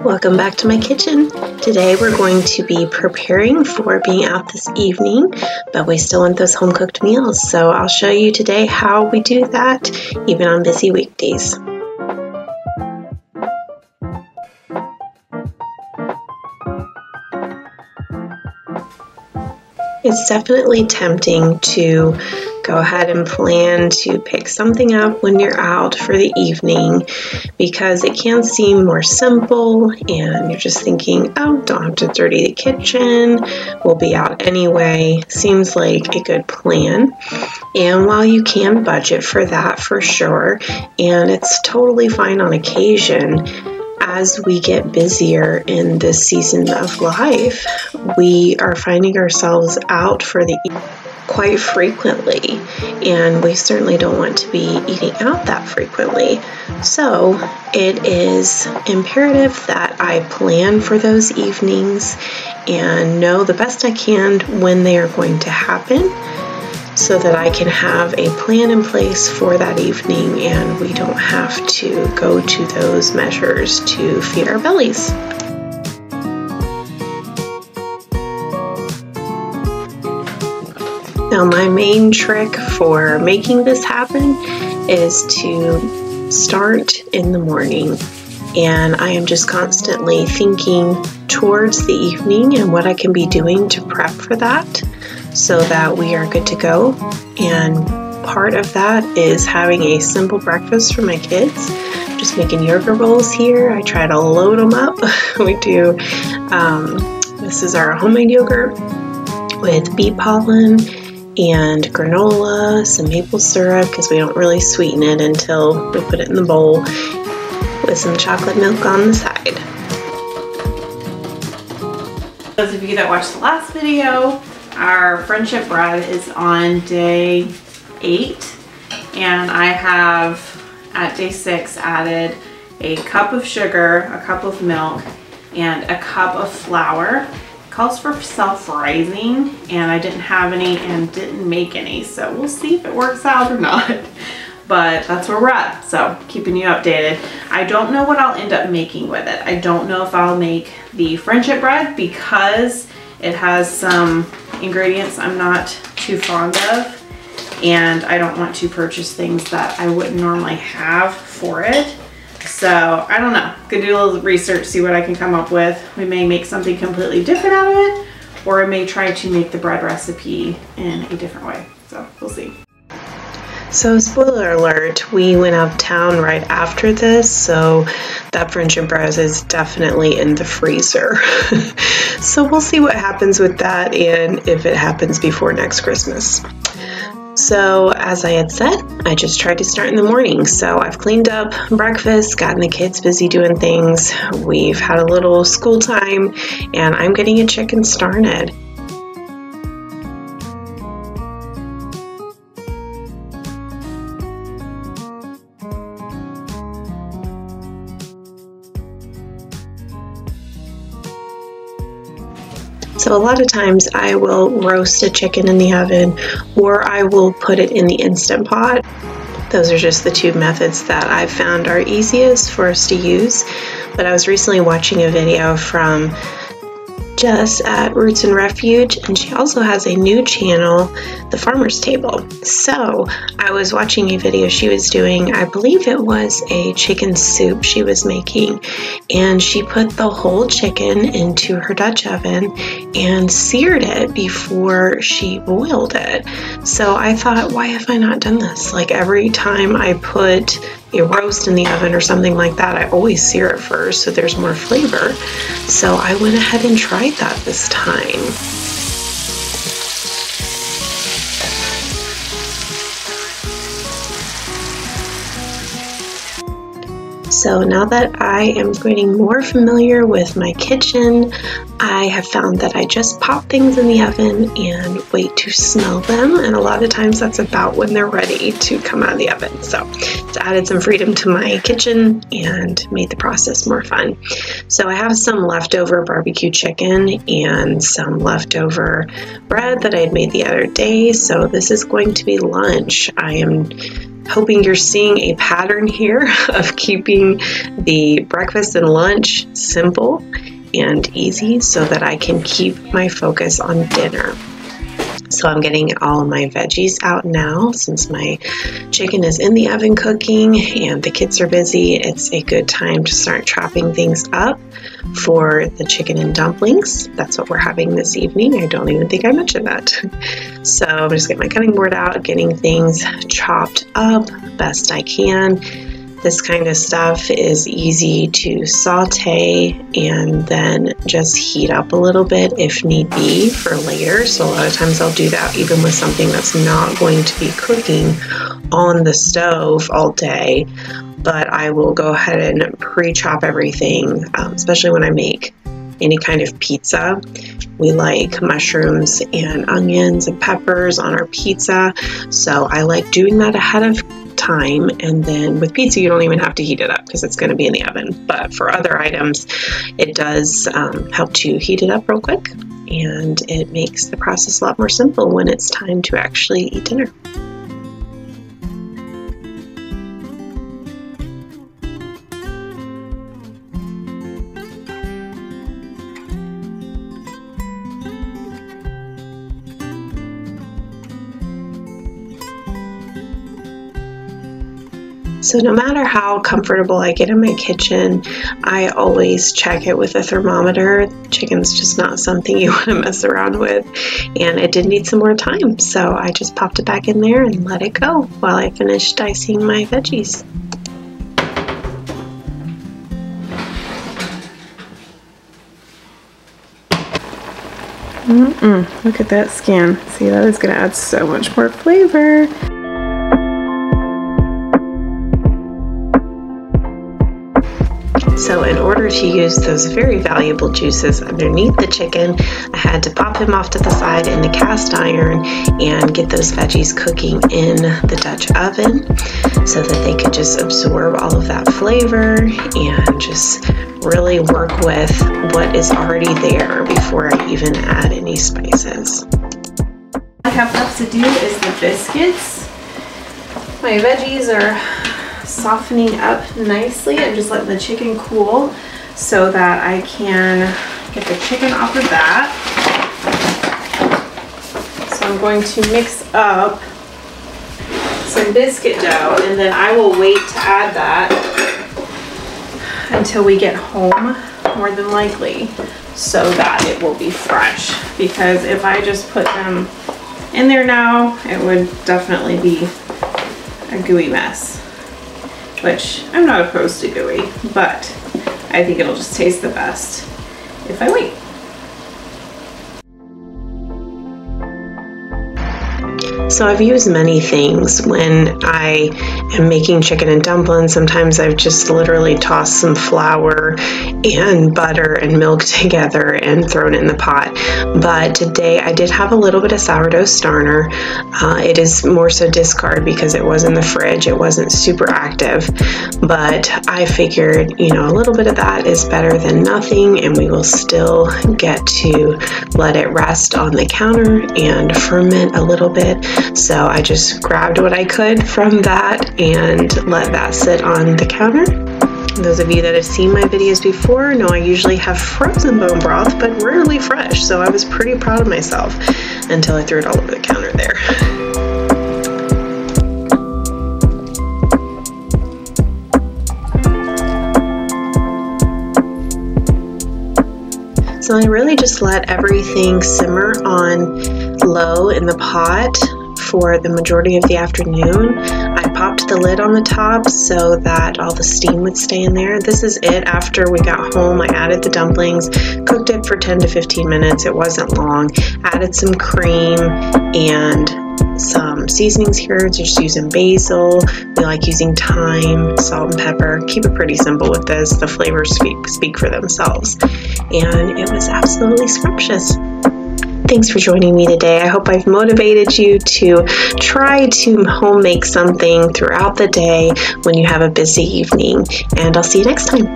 Welcome back to my kitchen. Today we're going to be preparing for being out this evening, but we still want those home cooked meals. So I'll show you today how we do that even on busy weekdays. It's definitely tempting to go ahead and plan to pick something up when you're out for the evening because it can seem more simple and you're just thinking, oh, don't have to dirty the kitchen, we'll be out anyway. Seems like a good plan. And while you can budget for that for sure, and it's totally fine on occasion, as we get busier in this season of life, we are finding ourselves out for the quite frequently, and we certainly don't want to be eating out that frequently. So it is imperative that I plan for those evenings and know the best I can when they are going to happen, so that I can have a plan in place for that evening and we don't have to go to those measures to feed our bellies. Now, my main trick for making this happen is to start in the morning, and I am just constantly thinking towards the evening and what I can be doing to prep for that, so that we are good to go. And part of that is having a simple breakfast for my kids. Just making yogurt bowls here. I try to load them up. We do, this is our homemade yogurt with bee pollen and granola, some maple syrup, because we don't really sweeten it until we put it in the bowl, with some chocolate milk on the side. Those of you that watched the last video, our friendship bread is on day 8, and I have at day 6 added a cup of sugar, a cup of milk, and a cup of flour. It calls for self-rising, and I didn't have any and didn't make any, so we'll see if it works out or not. But that's where we're at, so keeping you updated. I don't know what I'll end up making with it. I don't know if I'll make the friendship bread because it has some ingredients I'm not too fond of, and I don't want to purchase things that I wouldn't normally have for it. So I don't know, gonna do a little research, see what I can come up with. We may make something completely different out of it, or I may try to make the bread recipe in a different way. So we'll see. So spoiler alert, we went out of town right after this, so that friendship bread is definitely in the freezer. So we'll see what happens with that and if it happens before next Christmas. So as I had said, I just tried to start in the morning. So I've cleaned up breakfast, gotten the kids busy doing things. We've had a little school time, and I'm getting a chicken started. So a lot of times I will roast a chicken in the oven, or I will put it in the Instant Pot. Those are just the two methods that I've found are easiest for us to use. But I was recently watching a video from Jess at Roots and Refuge, and she also has a new channel, The Farmer's Table. So I was watching a video she was doing, I believe it was a chicken soup she was making, and she put the whole chicken into her Dutch oven and seared it before she boiled it. So I thought, why have I not done this? Like every time I put a roast in the oven or something like that, I always sear it first so there's more flavor. So I went ahead and tried that this time. So now that I am getting more familiar with my kitchen, I have found that I just pop things in the oven and wait to smell them, and a lot of times that's about when they're ready to come out of the oven. So it's added some freedom to my kitchen and made the process more fun. So I have some leftover barbecue chicken and some leftover bread that I had made the other day, so this is going to be lunch. I am hoping you're seeing a pattern here of keeping the breakfast and lunch simple and easy so that I can keep my focus on dinner. So I'm getting all of my veggies out now since my chicken is in the oven cooking and the kids are busy. It's a good time to start chopping things up for the chicken and dumplings. That's what we're having this evening. I don't even think I mentioned that. So I'm just getting my cutting board out, getting things chopped up best I can. This kind of stuff is easy to saute and then just heat up a little bit if need be for later. So a lot of times I'll do that even with something that's not going to be cooking on the stove all day. But I will go ahead and pre-chop everything, especially when I make any kind of pizza. We like mushrooms and onions and peppers on our pizza. So I like doing that ahead of time, and then with pizza you don't even have to heat it up because it's going to be in the oven. But for other items it does help to heat it up real quick, and it makes the process a lot more simple when it's time to actually eat dinner. So no matter how comfortable I get in my kitchen, I always check it with a thermometer. Chicken's just not something you want to mess around with, and it did need some more time, so I just popped it back in there and let it go while I finished dicing my veggies. Look at that skin. See, that is going to add so much more flavor. So in order to use those very valuable juices underneath the chicken, I had to pop him off to the side in the cast iron and get those veggies cooking in the Dutch oven so that they could just absorb all of that flavor and just really work with what is already there before I even add any spices. All I have left to do is the biscuits. My veggies are softening up nicely. I'm just letting the chicken cool so that I can get the chicken off of that. So I'm going to mix up some biscuit dough, and then I will wait to add that until we get home, more than likely, so that it will be fresh. Because if I just put them in there now, it would definitely be a gooey mess. Which I'm not opposed to gooey, but I think it'll just taste the best if I wait. So I've used many things when I am making chicken and dumplings. Sometimes I've just literally tossed some flour and butter and milk together and thrown it in the pot. But today I did have a little bit of sourdough starter. It is more so discard because it was in the fridge. It wasn't super active, but I figured, you know, a little bit of that is better than nothing, and we will still get to let it rest on the counter and ferment a little bit. So I just grabbed what I could from that and let that sit on the counter. Those of you that have seen my videos before know I usually have frozen bone broth, but rarely fresh, so I was pretty proud of myself until I threw it all over the counter there. So I really just let everything simmer on low in the pot for the majority of the afternoon. I popped the lid on the top so that all the steam would stay in there. This is it. After we got home, I added the dumplings, cooked it for 10 to 15 minutes. It wasn't long. Added some cream and some seasonings here, just using basil. We like using thyme, salt and pepper. Keep it pretty simple with this. The flavors speak for themselves. And it was absolutely scrumptious. Thanks for joining me today. I hope I've motivated you to try to home make something throughout the day when you have a busy evening, and I'll see you next time.